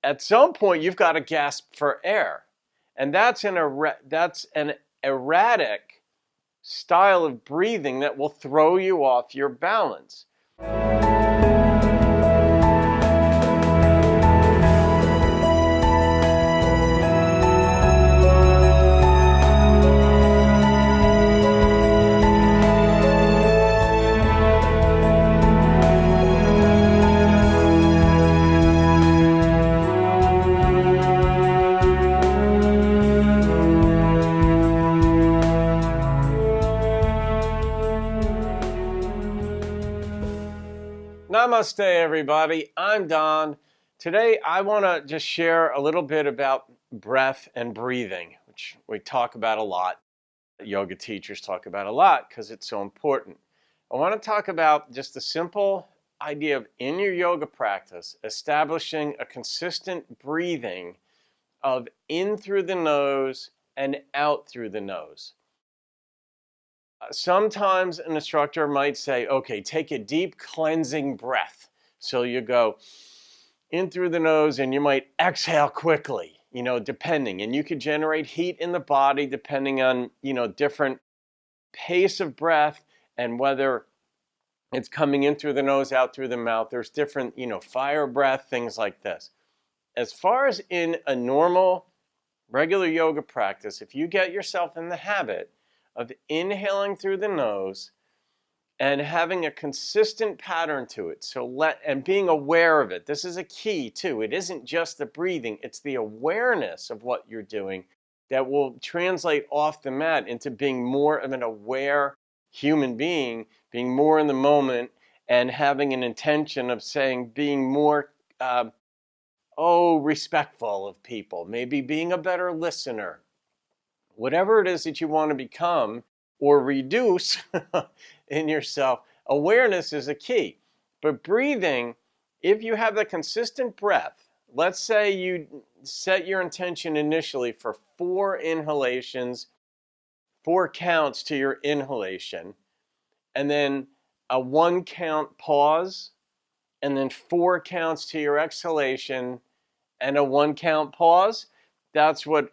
at some point you've got to gasp for air. And that's an erratic style of breathing that will throw you off your balance. Namaste, everybody. I'm Don. Today, I want to just share a little bit about breath and breathing, which we talk about a lot. Yoga teachers talk about a lot because it's so important. I want to talk about just the simple idea of, in your yoga practice, establishing a consistent breathing of in through the nose and out through the nose. Sometimes an instructor might say, okay, take a deep cleansing breath. So you go in through the nose and you might exhale quickly, depending. And you could generate heat in the body depending on, different pace of breath and whether it's coming in through the nose, out through the mouth. There's different, fire breath, things like this. As far as in a normal, regular yoga practice, if you get yourself in the habit of inhaling through the nose and having a consistent pattern to it. And being aware of it. This is a key too. It isn't just the breathing, it's the awareness of what you're doing that will translate off the mat into being more of an aware human being, being more in the moment and having an intention of being more respectful of people, maybe being a better listener. Whatever it is that you want to become or reduce in yourself, awareness is a key. But breathing, if you have the consistent breath, let's say you set your intention initially for 4 inhalations, 4 counts to your inhalation, and then a 1 count pause, and then 4 counts to your exhalation, and a 1 count pause. That's what,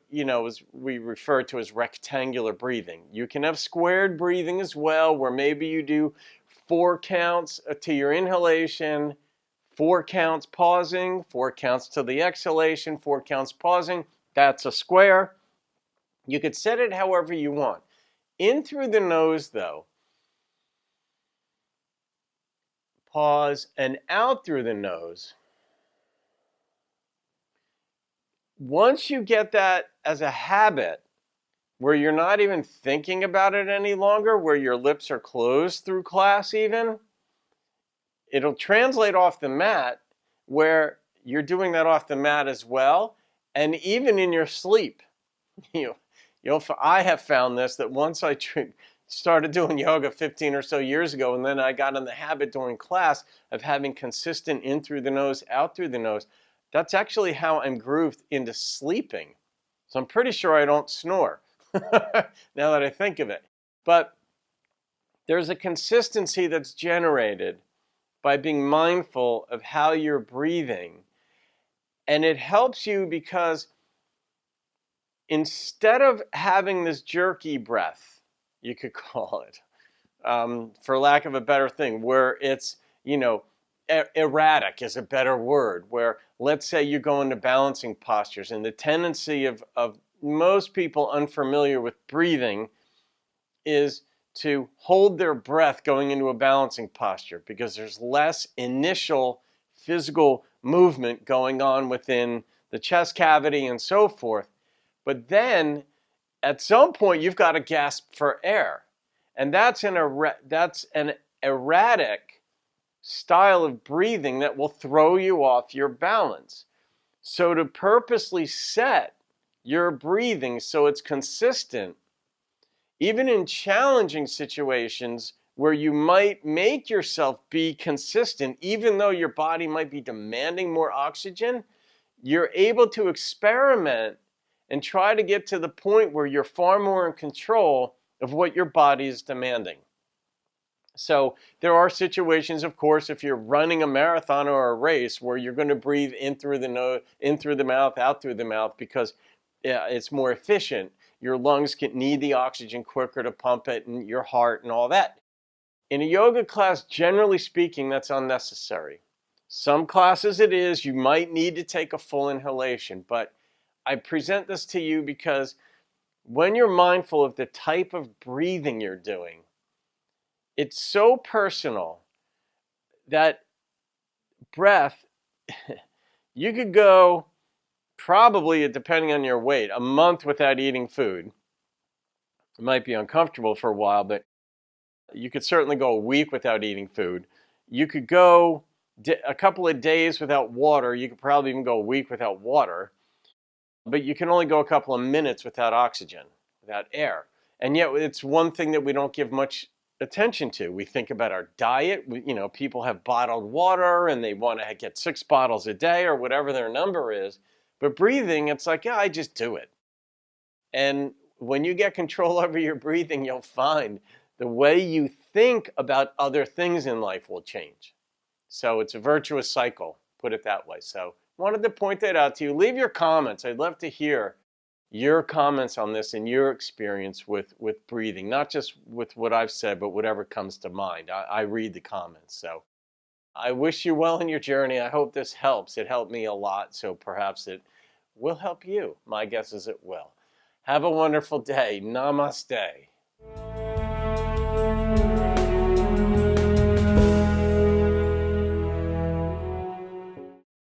we refer to as rectangular breathing. You can have squared breathing as well, where maybe you do 4 counts to your inhalation, 4 counts pausing, 4 counts to the exhalation, 4 counts pausing. That's a square. You could set it however you want. In through the nose, though, pause, and out through the nose. Once you get that as a habit, where you're not even thinking about it any longer, where your lips are closed through class even, it'll translate off the mat where you're doing that off the mat as well. And even in your sleep, I have found this, that once I started doing yoga 15 or so years ago, and then I got in the habit during class of having consistent in through the nose, out through the nose, that's actually how I'm grooved into sleeping. So I'm pretty sure I don't snore now that I think of it. But there's a consistency that's generated by being mindful of how you're breathing. And it helps you because instead of having this jerky breath, you could call it, for lack of a better thing, where it's, erratic is a better word, where let's say you go into balancing postures, and the tendency of most people unfamiliar with breathing is to hold their breath going into a balancing posture because there's less initial physical movement going on within the chest cavity and so forth. But then at some point you've got to gasp for air. And that's an erratic style of breathing that will throw you off your balance. So to purposely set your breathing so it's consistent, even in challenging situations where you might make yourself be consistent, even though your body might be demanding more oxygen, you're able to experiment and try to get to the point where you're far more in control of what your body is demanding. So there are situations, of course, if you're running a marathon or a race where you're going to breathe in through the nose, in through the mouth, out through the mouth, because yeah, it's more efficient. Your lungs can need the oxygen quicker to pump it, and your heart and all that. In a yoga class, generally speaking, that's unnecessary. Some classes it is. You might need to take a full inhalation, but I present this to you because when you're mindful of the type of breathing you're doing, it's so personal that breath, you could go probably, depending on your weight, a month without eating food. It might be uncomfortable for a while, but you could certainly go a week without eating food. You could go a couple of days without water. You could probably even go a week without water, but you can only go a couple of minutes without oxygen, without air. And yet it's one thing that we don't give much attention to. We think about our diet. People have bottled water and they want to get 6 bottles a day or whatever their number is. But breathing, it's like, yeah, I just do it. And when you get control over your breathing, you'll find the way you think about other things in life will change. So it's a virtuous cycle, put it that way. So wanted to point that out to you. Leave your comments. I'd love to hear your comments on this and your experience with breathing, not just with what I've said, but whatever comes to mind. I read the comments. So I wish you well in your journey. I hope this helps. It helped me a lot, so perhaps it will help you. My guess is it will. Have a wonderful day. Namaste.